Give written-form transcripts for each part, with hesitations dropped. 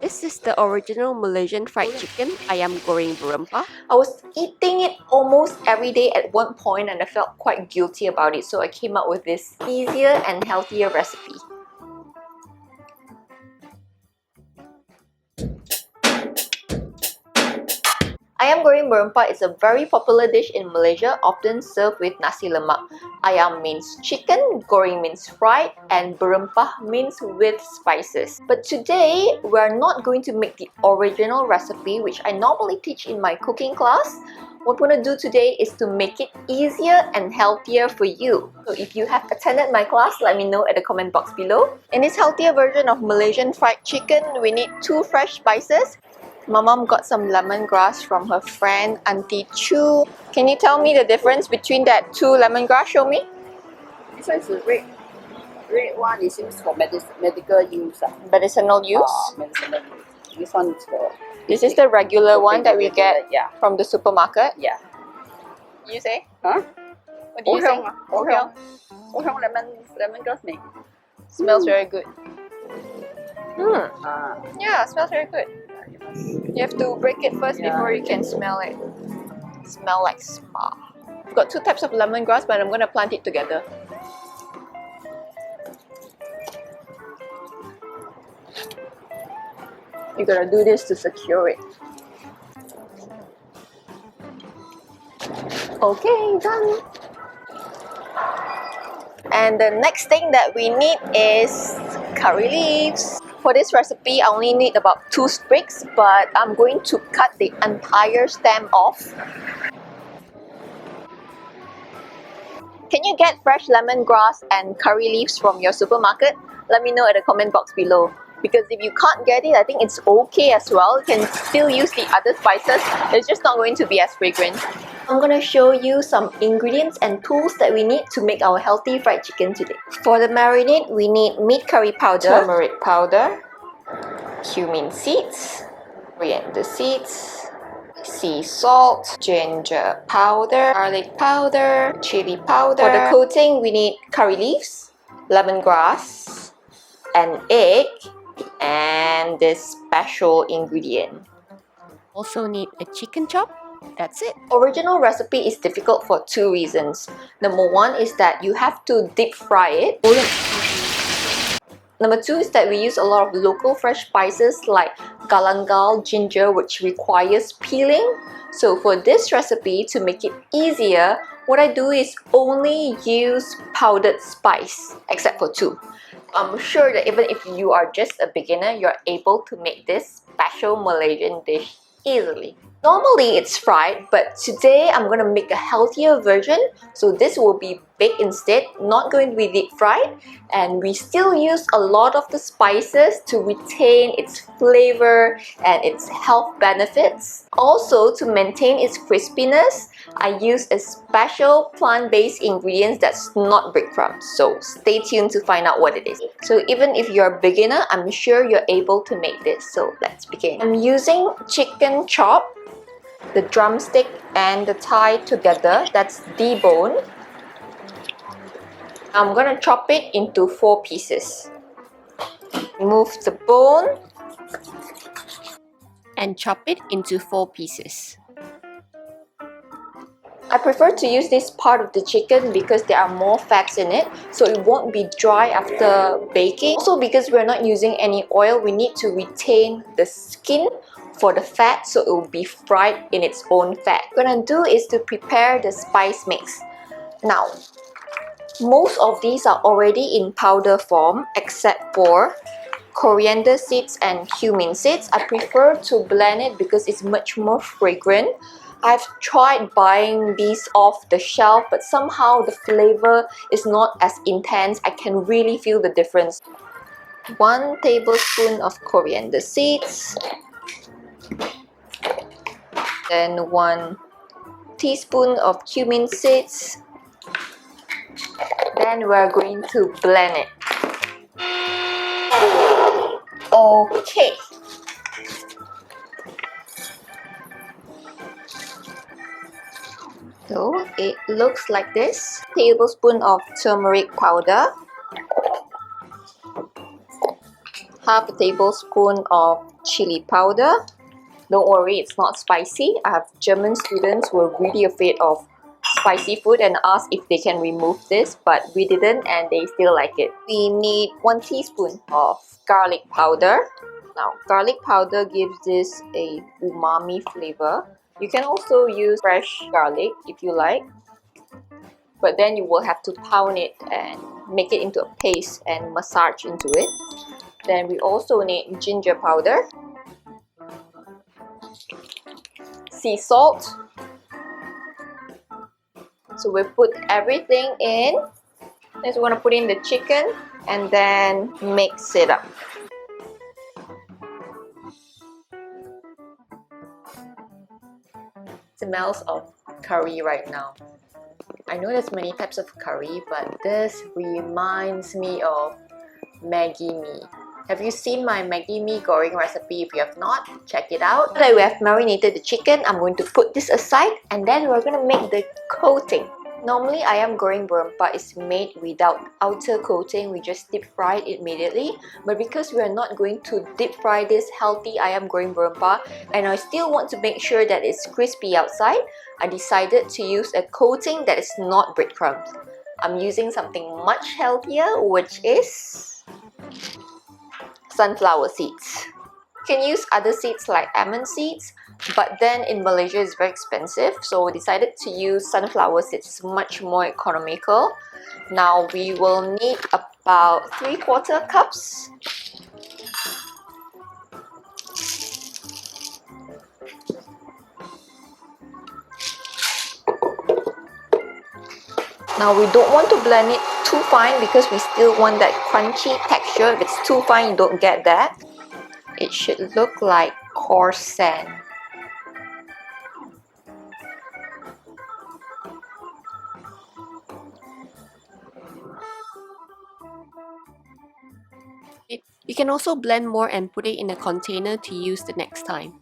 This is the original Malaysian Fried Chicken Ayam Goreng Berempah. I was eating it almost every day at one point and I felt quite guilty about it, so I came up with this easier and healthier recipe. Ayam Goreng Berempah is a very popular dish in Malaysia, often served with nasi lemak. Ayam means chicken, goreng means fried, and berempah means with spices. But today, we're not going to make the original recipe, which I normally teach in my cooking class. What we're going to do today is to make it easier and healthier for you. So if you have attended my class, let me know at the comment box below. In this healthier version of Malaysian fried chicken, we need 2 fresh spices. My mom got some lemongrass from her friend Auntie Chu. Can you tell me the difference between that 2 lemongrass? Show me. This one is the red. Red one is used for medical use. Medicinal use. Medicinal use. This one is for... This is the regular one that we get from the supermarket. Yeah. You say? Huh? What do you say? Ohiong lemongrass make. Smells very good. Ah. Yeah, smells very good. You have to break it first before you can smell it. Smell like spa. I've got 2 types of lemongrass, but I'm going to plant it together. You gotta do this to secure it. Okay, done. And the next thing that we need is curry leaves. For this recipe, I only need about 2 sprigs, but I'm going to cut the entire stem off. Can you get fresh lemongrass and curry leaves from your supermarket? Let me know at the comment box below. Because if you can't get it, I think it's okay as well. You can still use the other spices. It's just not going to be as fragrant. I'm going to show you some ingredients and tools that we need to make our healthy fried chicken today. For the marinade, we need meat curry powder, turmeric powder, cumin seeds, coriander seeds, sea salt, ginger powder, garlic powder, chili powder. For the coating, we need curry leaves, lemongrass, an egg, and this special ingredient. Also need a chicken chop. That's it. Original recipe is difficult for 2 reasons. Number 1 is that you have to deep fry it. Number 2 is that we use a lot of local fresh spices like galangal, ginger, which requires peeling. So for this recipe, to make it easier, what I do is only use powdered spice, except for 2. I'm sure that even if you are just a beginner, you're able to make this special Malaysian dish easily. Normally it's fried, but today I'm going to make a healthier version. So this will be baked instead, not going to be deep fried. And we still use a lot of the spices to retain its flavor and its health benefits. Also, to maintain its crispiness, I use a special plant-based ingredient that's not breadcrumbs. So stay tuned to find out what it is. So even if you're a beginner, I'm sure you're able to make this. So let's begin. I'm using chicken chop, the drumstick and the thigh together. That's deboned. I'm gonna chop it into 4 pieces. Remove the bone And chop it into 4 pieces. I prefer to use this part of the chicken because there are more fats in it, so it won't be dry after baking. Also, because we're not using any oil, we need to retain the skin for the fat, so it will be fried in its own fat. What I'm gonna do is to prepare the spice mix. Now, most of these are already in powder form except for coriander seeds and cumin seeds. I prefer to blend it because it's much more fragrant. I've tried buying these off the shelf, but somehow the flavor is not as intense. I can really feel the difference. 1 tablespoon of coriander seeds. Then 1 teaspoon of cumin seeds. Then we're going to blend it. Okay. So it looks like this. Tablespoon of turmeric powder. Half a tablespoon of chili powder. Don't worry, it's not spicy. I have German students who are really afraid of spicy food and asked if they can remove this, but we didn't and they still like it. We need 1 teaspoon of garlic powder. Now, garlic powder gives this a umami flavor. You can also use fresh garlic if you like, but then you will have to pound it and make it into a paste and massage into it. Then we also need ginger powder, sea salt. So we put everything in. Next we're going to put in the chicken and then mix it up. Smells of curry right now. I know there's many types of curry, but this reminds me of Maggi mee. Have you seen my Maggi mee goreng recipe? If you have not, check it out. Now that we have marinated the chicken, I'm going to put this aside and then we're going to make the coating. Normally, Ayam Goreng Berempah is made without outer coating. We just deep fry it immediately. But because we are not going to deep fry this healthy Ayam Goreng Berempah and I still want to make sure that it's crispy outside, I decided to use a coating that is not breadcrumbs. I'm using something much healthier, which is sunflower seeds. You can use other seeds like almond seeds, but then in Malaysia it's very expensive, so we decided to use sunflower seeds. It's much more economical. Now we will need about 3/4 cups. Now we don't want to blend it too fine because we still want that crunchy texture. If it's too fine, you don't get that. It should look like coarse sand. You can also blend more and put it in a container to use the next time.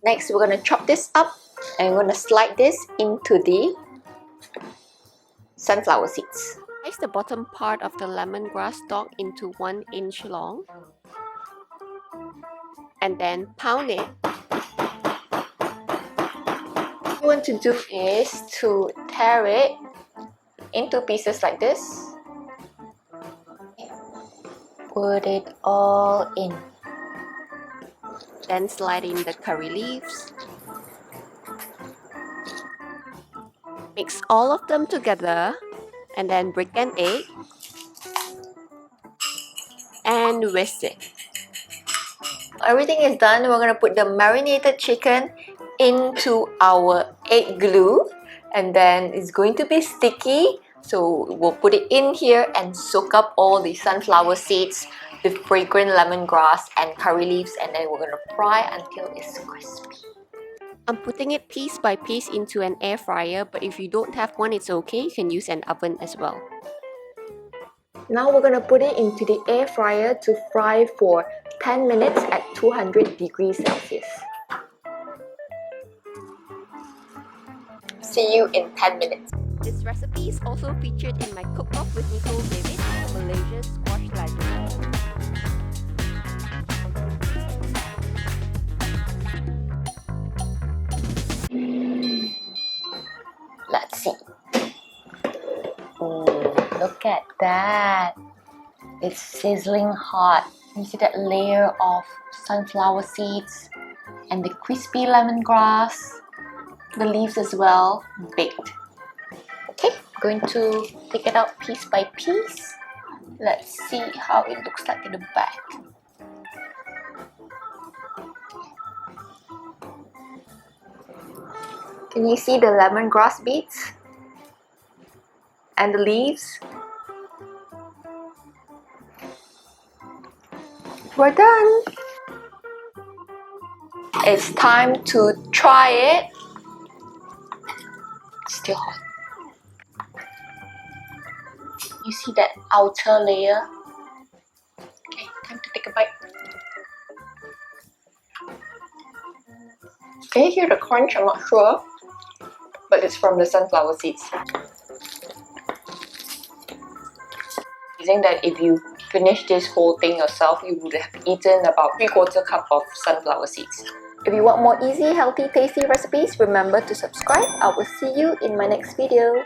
Next, we're going to chop this up and we're going to slide this into the sunflower seeds. Slice the bottom part of the lemongrass stalk into 1 inch long and then pound it. What you want to do is to tear it into pieces like this. Put it all in. Then slide in the curry leaves. Mix all of them together and then break an egg and whisk it. Everything is done. We're going to put the marinated chicken into our egg glue and then it's going to be sticky. So we'll put it in here and soak up all the sunflower seeds, the fragrant lemongrass and curry leaves, and then we're going to fry until it's crispy. I'm putting it piece by piece into an air fryer, but if you don't have one, it's okay. You can use an oven as well. Now we're going to put it into the air fryer to fry for 10 minutes at 200 degrees Celsius. See you in 10 minutes. This recipe is also featured in my cookbook with Nicole David, Malaysia's squash legend. Let's see. Oh, look at that. It's sizzling hot. You see that layer of sunflower seeds and the crispy lemongrass, the leaves as well, baked. Okay, I'm going to take it out piece by piece. Let's see how it looks like in the back. Can you see the lemongrass bits? And the leaves? We're done! It's time to try it. Still hot. You see that outer layer? Okay, time to take a bite. Can you hear the crunch? I'm not sure. But it's from the sunflower seeds. Using that if you finish this whole thing yourself, you would have eaten about 3/4 cup of sunflower seeds. If you want more easy, healthy, tasty recipes, remember to subscribe. I will see you in my next video.